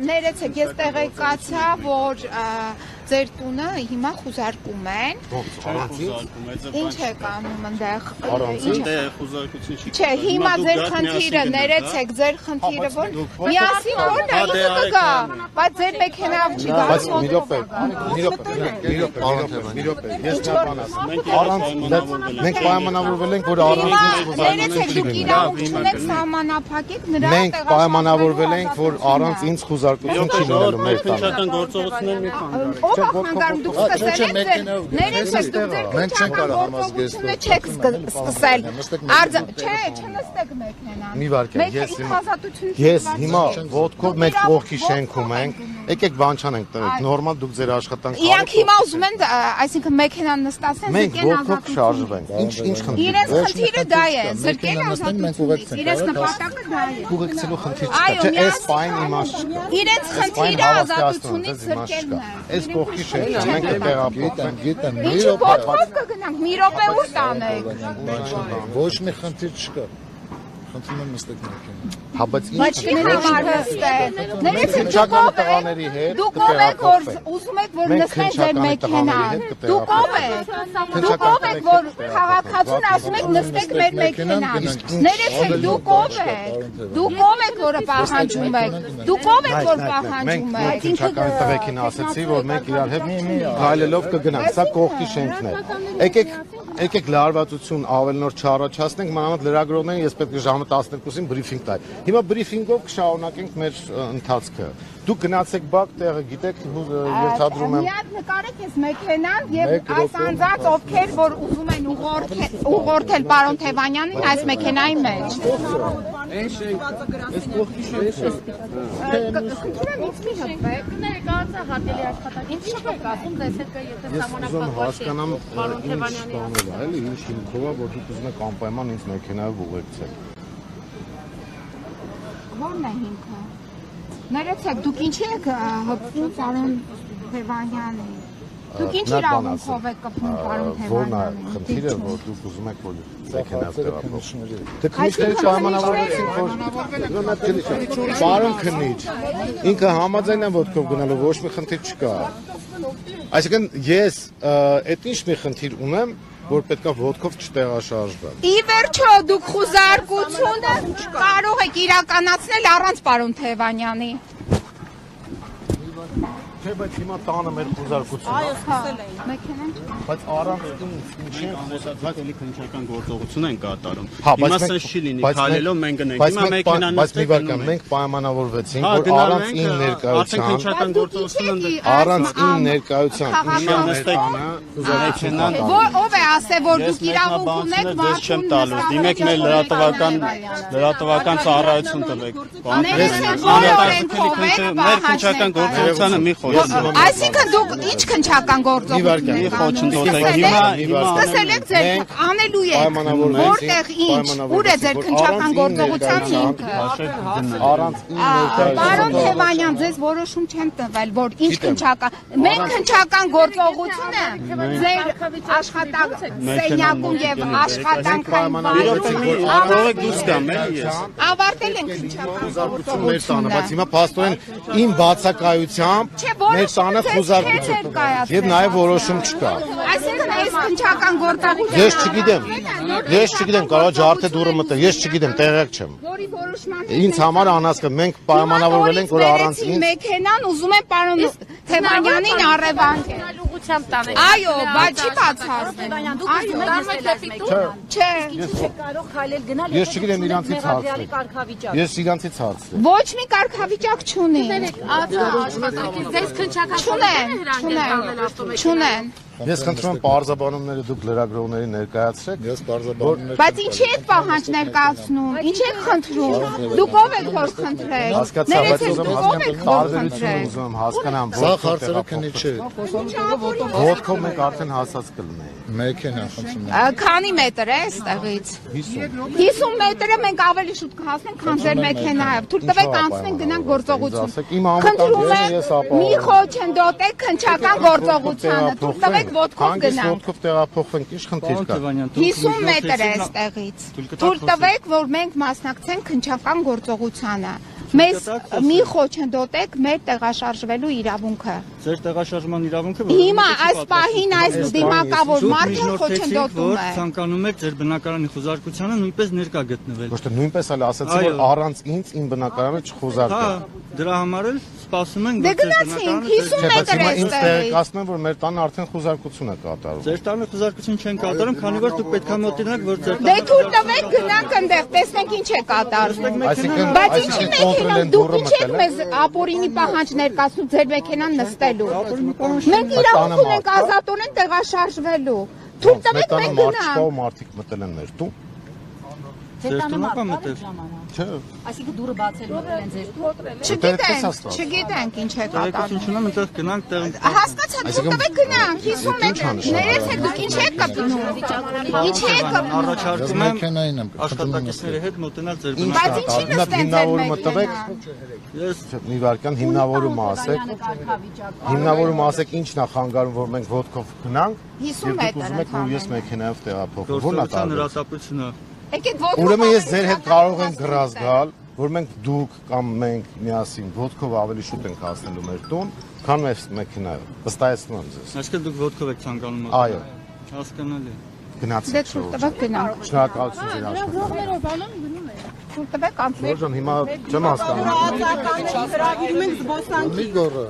ներեցեք, ես տեղեկացա, որ ձեր տունը հիմա խուզարկում են։ Ինչ է կանում այնտեղ։ Չէ, հիմա ձեր խնդիրը, ներեցեք, ձեր խնդիրը որ միասին որն է ուզը կգա, բայց ձեր մեքենայով չի գա։ Մենք պայմանավորվել ենք, որ առանց ներեցեք, դուք իրավունք չունեք սահմանափակեք նրա տեղաշարժ։ Մենք պայմանավորվել ենք, որ առանց ինձ խուզարկություն չի լինելու մեր տանը։ Ով ախանգարում դուք սկսել եք ձեր, ներեցեք դուք ձեր քնչական գործողությունը չեք սկսել, չէ, չնստեք մեքենան, մի վարքյան, ես հիմա ոտքով մեկ կողքի շենքում ենք, եկեք բան չանենք տվեք, նորմալ դուք ձեր աշխատանք իրանք հիմա ուզում են, այսինքն մեքենան նստացնեն, մենք ոտքով շարժվենք, ինչ խնդիր իրենց խնդիրը դա է, զրկել ազատությունից, իրենց նպատակը դա է, ուղեկցելու խնդիր չկա, չէ, այս պայն իմաստ չկա, իրենց խնդիրը ազատությունից զրկելն է, այս կողքի շենքը մենք տեղափոխվենք, ինչու ոտքով կգնանք, մի րոպե ուր տանեք, ոչ մի խնդիր չկա, խնդրում եմ նստեք մեքենա։ հա բայց ինչ ներեցեք դուք ով եք որ ուզում եք որ նստեն ձեր մեքենան դուք ով եք որ քաղաքացուն ասում եք նստեք մեր մեքենան ներեցեք դուք ով եք որը պահանջում եք դուք ով եք որ պահանջում եք Մենք քնչական տղեկին ասացի որ մենք իրար հետ գայլելով կգնանք սա կողքի շենքն է եկեք լարվածություն ավելի նոր չառաջացնենք մանավանդ լրագրողներին ես պետք է ժամը 12-ին բրիֆինգ տալ Հիմա բրիֆինգով կշարունակենք մեր ընթացքը։ Դուք գնացեք բակ տեղը, գիտեք, երթադրում եմ։ Միակ նկարեք ես մեքենան եւ այս անձած ովքեր որ ուզում են ուղղորդել պարոն Թևանյանին այս մեքենայի մեջ։ Այս կողքի շենքը։ Քննեմ ինձ մի հպեք։ Ներկայացա հատելի աշխատանք։ Ինչ եք ասում, դες հետ եթե սահմանափակված է պարոն Թևանյանի Էլի ինչ հիմքով է, որ դուք ուզում եք անպայման ինձ մեքենայով ուղեկցեք։ Որն է հիմքը։ Ներեցեք, դուք ինչի եք հպվում պարոն Թևանյանին։ Դուք ինչ իրավունքով եք կպնում պարոն Թևանյանին։ Որն է խնդիրը, որ դուք ուզում եք որ մեքենայով տեղափոխվեք։ Դե քննիչների պայմանավորվեցին, որ պարոն քննիչ, ինքը համաձայն է ոտքով գնալու, ոչ մի խնդիր չկա։ Այսինքն ես այդ ինչ մի խնդիր ունեմ, որ պետքա ոտքով չտեղաշարժվեմ։ Ի վերջո դուք խուզարկությունը կարող եք իրականացնել առանց պարոն Թևանյանի։ Չէ, բայց հիմա տանը մեր խուզարկությունը։ Այո, սկսել էին։ Մեքենան Բայց առանց ինչի խոսած էլի քննչական գործողություն են կատարում։ Հիմա սա չի լինի, քայլելով մենք գնենք։ Հիմա մեքենան բայց մի վարքան մենք պայմանավորվեցինք, որ առանց իմ ներկայության քննչական գործողություն առանց իմ ներկայության ով է ասել, որ դուք իրավունք ունեք չեմ տալու։ Դիմեք մեր լրատվական ծառայություն տվեք։ Մեր քննչական գործողությանը մի խոչընդոտ։ Այսինքն դուք ինչ քննչական գործողություն եք անում։ Սկսել եք ձեր անելու եք։ Որտեղ ինչ, ուր է ձեր քննչական գործողության հիմքը։ առանց իմ ներկայության Պարոն Թևանյան, ձեզ որոշում չեն տվել, որ ինչ քննչական։ Մենք քննչական գործողությունը ձեր աշխատանք սենյակում եւ աշխատանքային Եք դուրս գամ էլի ես։ ավարտել ենք քննչական գործողությունը, բայց հիմա փաստորեն իմ բացակայությամբ մեր տանը խուզարկություն եւ նաեւ որոշում չկա։ Այսինքն այս քննչական գործողությունը Ես չգիտեմ, կարող ջարդե դուրը մտա, ես չգիտեմ, տեղյակ չեմ։ որի որոշման Ինձ համար անհասկա, մենք պայմանավորվել ենք, որ առանց ինձ մեքենան ուզում են պարոն Թևանյանին առևանգել։ ուղղությամբ տանեք։ Այո, բայց չի բացառվում։ Այո, Չէ։ կարող քայլել գնալ։ Ես չգիտեմ իրանցից հարցրել։ Ես իրանցից հարցրել։ Ոչ մի կարգավիճակ չունի։ Աշխատանքի ձեզ քննչական Չունեն։ Ես խնդրում եմ պարզաբանումները դուք լրագրողներին ներկայացրեք։ Ես բարձրաբանում Բայց ինչի եք պահանջ ներկայացնում։ Ինչ եք խնդրում։ Դուք ով եք որ խնդրել։ Հասկացա, բայց Ներեցեք, դուք ով եք որ խնդրել։ ուզում եմ հասկանամ, Սա հարցերը քննիչ չէ։ ոտքով մենք արդեն հասած կլինեինք։ Մեքենա խնդրում եմ։ Քանի մետր է այստեղից։ 50 մետրը մենք ավելի շուտ կհասնենք, քան ձեր մեքենայով։ Թույլ տվեք անցնենք գնանք գործողություն։ Խնդրում եմ, մի խոչընդոտեք քննչական գործողությանը։ Թույլ տվեք ոտքով գնանք։ Ոտքով տեղափոխվենք, ինչ խնդիր կա։ 50 մետր է այստեղից։ Թույլ տվեք, որ մենք մասնակցենք քննչական գործողությանը։ Մեզ մի խոչընդոտեք մեր տեղաշարժվելու իրավունքը։ Ձեր տեղաշարժման իրավունքը Հիմա այս պահին այս դիմակավոր մարդը խոչընդոտում է։ Ցանկանում եք ձեր բնակարանի խոզարկությանը նույնպես ներկա գտնվել։ Ոչ թե նույնպես էլ ասացի, որ առանց ինձ իմ բնակարանը չխոզարկեք։ Հա, դրա համար էլ սպասում ենք, Դե որ ձեր գնացինք, բնակարանը 50 մետր է Բայց հիմա ինձ ստեղից։ տեղեկացնում եմ, որ մեր տանը արդեն խոզարկություն է կատարվում։ Ձեր տանը խոզարկություն չեն կատարում, քանի որ դուք պետք է մոտենաք, որ ձեր Դե թույլ տվեք գնանք այնտեղ, տեսնենք ինչ է կատարվում։ Այսինքն Բայց ինչի կոնտրոլ են դուք դուրը ինչ եք մտել։ մեզ ապորինի պահանջ ներկայացնում ձեր մեքենան նստելու։ Մենք իրավունք ունենք ազատորեն տեղաշարժվելու։ Թույլ տվեք Մեր մենք տանը մարդ չկա գնանք։ ու մարդիկ մտել են մեր տուն։ ձեր տունը կա մտել։ Չէ, Այսինքն դուրը բացելու են ձեր տուն։ Չգիտենք ինչ է Տեղեկություն կատարվում։ չունեմ, այնտեղ գնանք տեղ։ Հասկացա, թույլ տվեք գնանք, 50 մետր։ Ներեցեք դուք ինչ եք կպնում։ Ինչ եք կպնում։ Առաջարկում եմ Մեքենային եմ, աշխատակիցների հետ մոտենալ ձեր Բայց բնակարանը։ ինչի նստեն ձեր հիմնավորումը տվեք, մեքենան։ Ես մի վարքան հիմնավորումը ասեք։ Հիմնավորումը ասեք ինչն է խանգարում, որ մենք ոդկով գնանք։ 50 Եվ դուք մետր ուզում եք, որ ես մեքենայով տեղափոխվեմ։ Ո՞րն է գործողության տարբերությունը։ հրատապությունը Եկեք ոդկով։ Ուրեմն ես ձեր հետ կարող ենք գրազ գալ, որ մենք դուք կամ մենք միասին ոդկով ավելի շուտ ենք հասնելու մեր տուն, քան մեր մեքենայով։ Վստահեցնում եմ ձեզ։ Այսինքն դուք ոդկով եք ցանկանում Այո, հասկանալի։ Դե գնացեք։ թույլ տվեք գնանք։ Շնորհակալություն ձեր աշխատանքին։ Թույլ տվեք անցնենք։ Որժան հիմա չեմ հասկանում։ մի գորը։